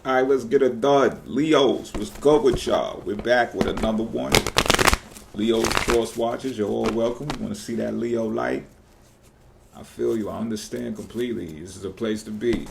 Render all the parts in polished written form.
All right, let's get it done. Leos, what's good with y'all? We're back with another one. Leo's Cross Watchers, you're all welcome. You want to see that Leo light? I feel you. I understand completely. This is a place to be.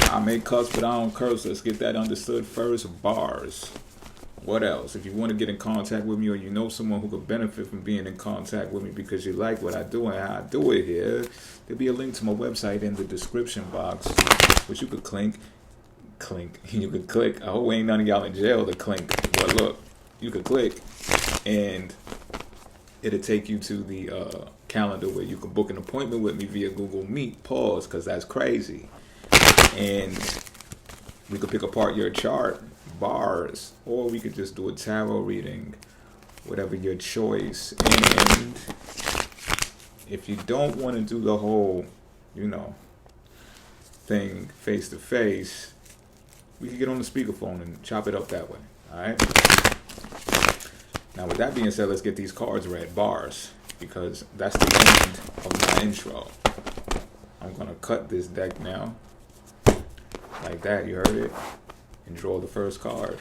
I may cuss, but I don't curse. Let's get that understood first. Bars. What else? If you want to get in contact with me or you know someone who could benefit from being in contact with me because you like what I do and how I do it here, there'll be a link to my website in the description box, which you could clink. You could click. I hope ain't none of y'all in jail to clink. But look, you could click and it'll take you to the calendar where you can book an appointment with me via Google Meet. Pause, because that's crazy. And we could pick apart your chart, bars, or we could just do a tarot reading, whatever your choice. And if you don't want to do the whole, thing face to face, we could get on the speakerphone and chop it up that way. All right. Now, with that being said, let's get these cards read, bars, because that's the end of my intro. I'm gonna cut this deck now, like that. You heard it. And draw the first card.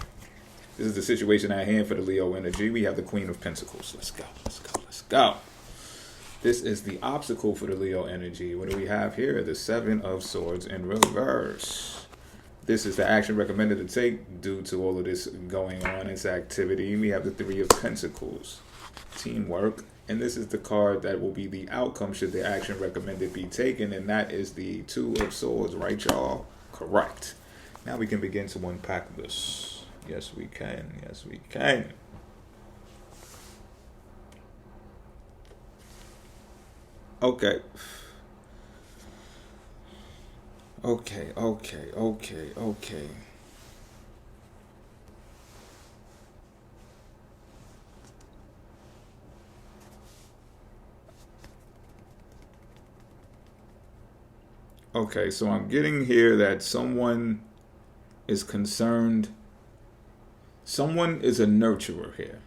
This is the situation at hand for the Leo energy. We have the Queen of Pentacles. Let's go, let's go, let's go. This is the obstacle for the Leo energy. What do we have here? The Seven of Swords in reverse. This is the action recommended to take due to all of this going on, its activity. We have the Three of Pentacles. Teamwork. And this is the card that will be the outcome should the action recommended be taken. And that is the Two of Swords, right, y'all? Correct. Now we can begin to unpack this. Yes, we can. Yes, we can. Okay. Okay. Okay, so I'm getting here that someone is concerned. Someone is a nurturer here.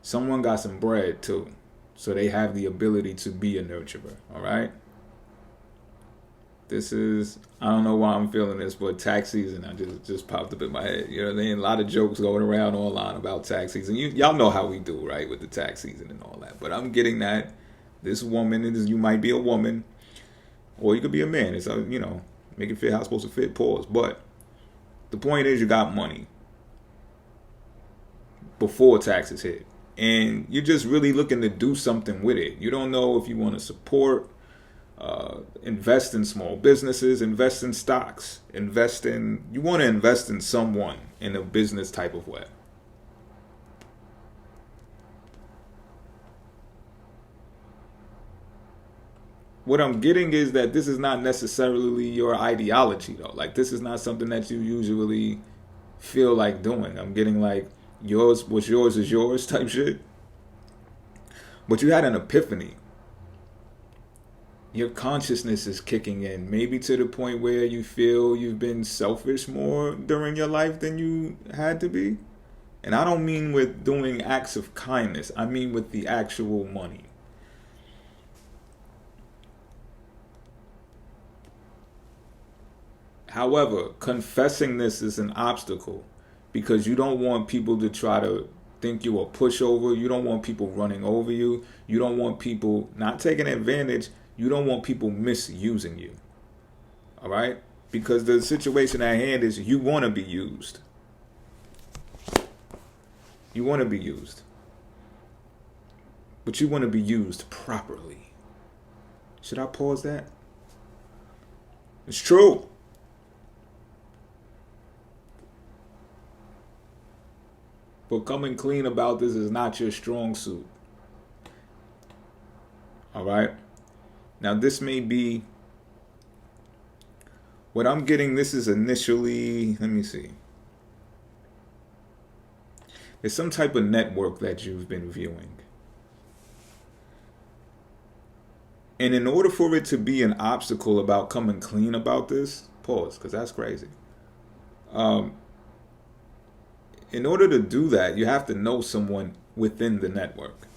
Someone got some bread too. So they have the ability to be a nurturer. All right. This is, I don't know why I'm feeling this, but tax season, I just popped up in my head. You know what I mean? A lot of jokes going around online about tax season. Y'all know how we do, right? With the tax season and all that. But I'm getting that this woman, you might be a woman, or you could be a man. It's, make it fit how it's supposed to fit, pause. But the point is you got money before taxes hit. And you're just really looking to do something with it. You don't know if you want to support, invest in small businesses, invest in stocks, you want to invest in someone in a business type of way. What I'm getting is that this is not necessarily your ideology, though. Like, this is not something that you usually feel like doing. I'm getting like, what's yours is yours type shit. But you had an epiphany. Your consciousness is kicking in, maybe to the point where you feel you've been selfish more during your life than you had to be. And I don't mean with doing acts of kindness. I mean with the actual money. However, confessing this is an obstacle because you don't want people to try to think you a pushover. You don't want people running over you. You don't want people not taking advantage. You don't want people misusing you. All right? Because the situation at hand is you want to be used. You want to be used. But you want to be used properly. Should I pause that? It's true. But coming clean about this is not your strong suit. All right? Now, this may be what I'm getting. This is initially, let me see. There's some type of network that you've been viewing. And in order for it to be an obstacle about coming clean about this, pause, because that's crazy. In order to do that, you have to know someone within the network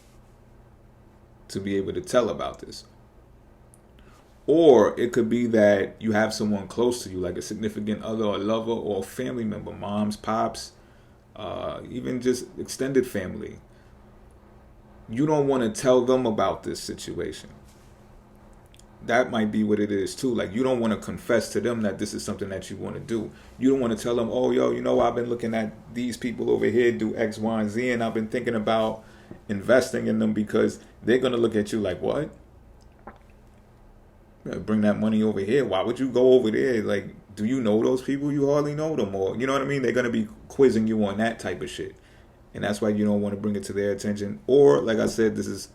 to be able to tell about this. Or it could be that you have someone close to you, like a significant other or lover or a family member, moms, pops, even just extended family. You don't want to tell them about this situation. That might be what it is too. Like, you don't want to confess to them that this is something that you want to do. You don't want to tell them, oh, yo, I've been looking at these people over here do X, Y, and Z, and I've been thinking about investing in them, because they're going to look at you like, what? Bring that money over here. Why would you go over there? Like, do you know those people? You hardly know them. Or, you know what I mean? They're going to be quizzing you on that type of shit. And that's why you don't want to bring it to their attention. Or, like I said, this is,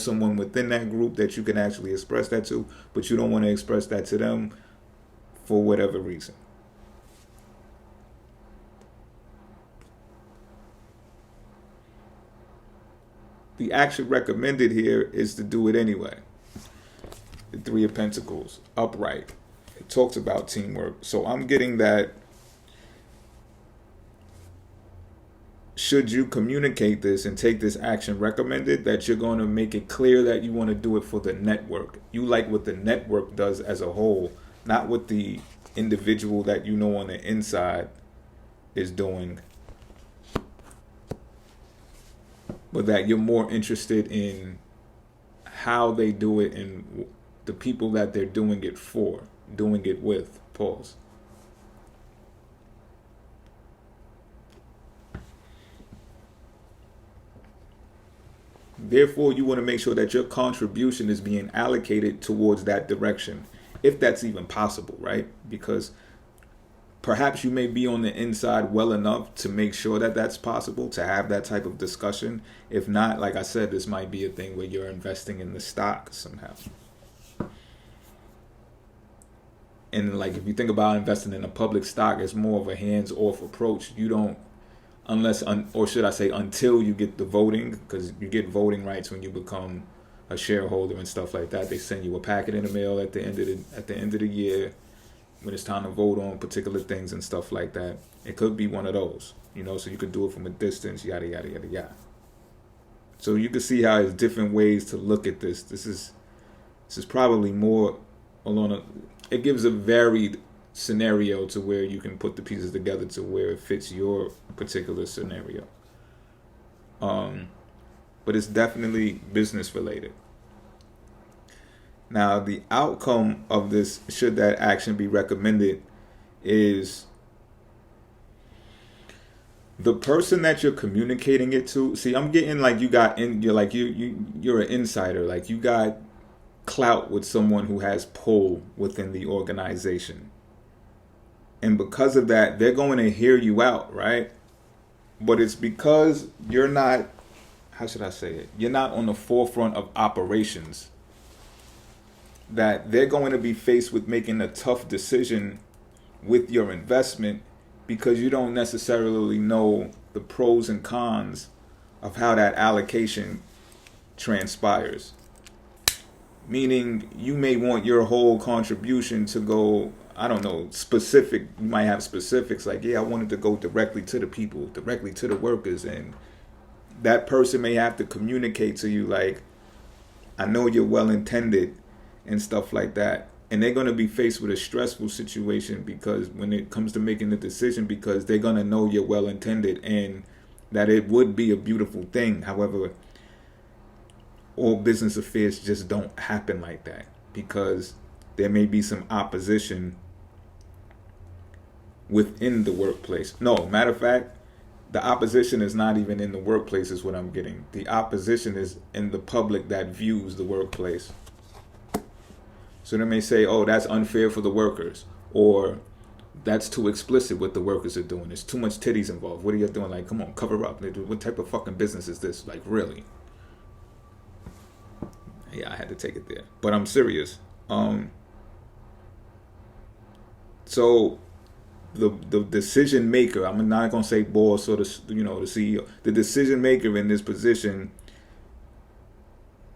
someone within that group that you can actually express that to, but you don't want to express that to them for whatever reason. The action recommended here is to do it anyway. The Three of Pentacles, upright. It talks about teamwork. So I'm getting that should you communicate this and take this action recommended, that you're going to make it clear that you want to do it for the network. You like what the network does as a whole, not what the individual that on the inside is doing, but that you're more interested in how they do it and the people that they're doing it for, doing it with. Pause. Therefore, you want to make sure that your contribution is being allocated towards that direction, if that's even possible, right? Because perhaps you may be on the inside well enough to make sure that that's possible, to have that type of discussion. If not, like I said, this might be a thing where you're investing in the stock somehow. And like, if you think about investing in a public stock, it's more of a hands-off approach. You don't, or should I say, until you get the voting, because you get voting rights when you become a shareholder and stuff like that. They send you a packet in the mail at the end of the year when it's time to vote on particular things and stuff like that. It could be one of those, so you could do it from a distance, yada yada yada yada. So you can see how there's different ways to look at this. This is probably more it gives a varied scenario to where you can put the pieces together to where it fits your particular scenario. But it's definitely business related. Now, the outcome of this, should that action be recommended, is the person that you're communicating it to. See, I'm getting like you're an insider, like you got clout with someone who has pull within the organization. And because of that, they're going to hear you out, right? But it's because you're not, how should I say it? You're not on the forefront of operations, that they're going to be faced with making a tough decision with your investment, because you don't necessarily know the pros and cons of how that allocation transpires. Meaning, you may want your whole contribution to go, I don't know, specific. You might have specifics like, I wanted to go directly to the people, directly to the workers. And that person may have to communicate to you like, I know you're well intended and stuff like that. And they're going to be faced with a stressful situation, because when it comes to making the decision, because they're going to know you're well intended and that it would be a beautiful thing. However, all business affairs just don't happen like that, because there may be some opposition within the workplace. No, matter of fact, the opposition is not even in the workplace is what I'm getting. The opposition is in the public that views the workplace. So they may say, oh, that's unfair for the workers, or that's too explicit what the workers are doing. There's too much titties involved. What are you doing? Like, come on, cover up. What type of fucking business is this? Like, really? Yeah, I had to take it there. But I'm serious. So the decision maker, I'm not going to say boss or the CEO, the decision maker in this position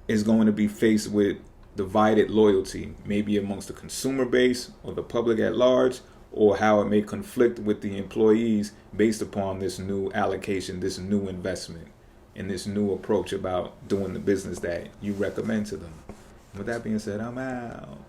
is going to be faced with divided loyalty, maybe amongst the consumer base or the public at large, or how it may conflict with the employees based upon this new allocation, this new investment, and this new approach about doing the business that you recommend to them. With that being said, I'm out.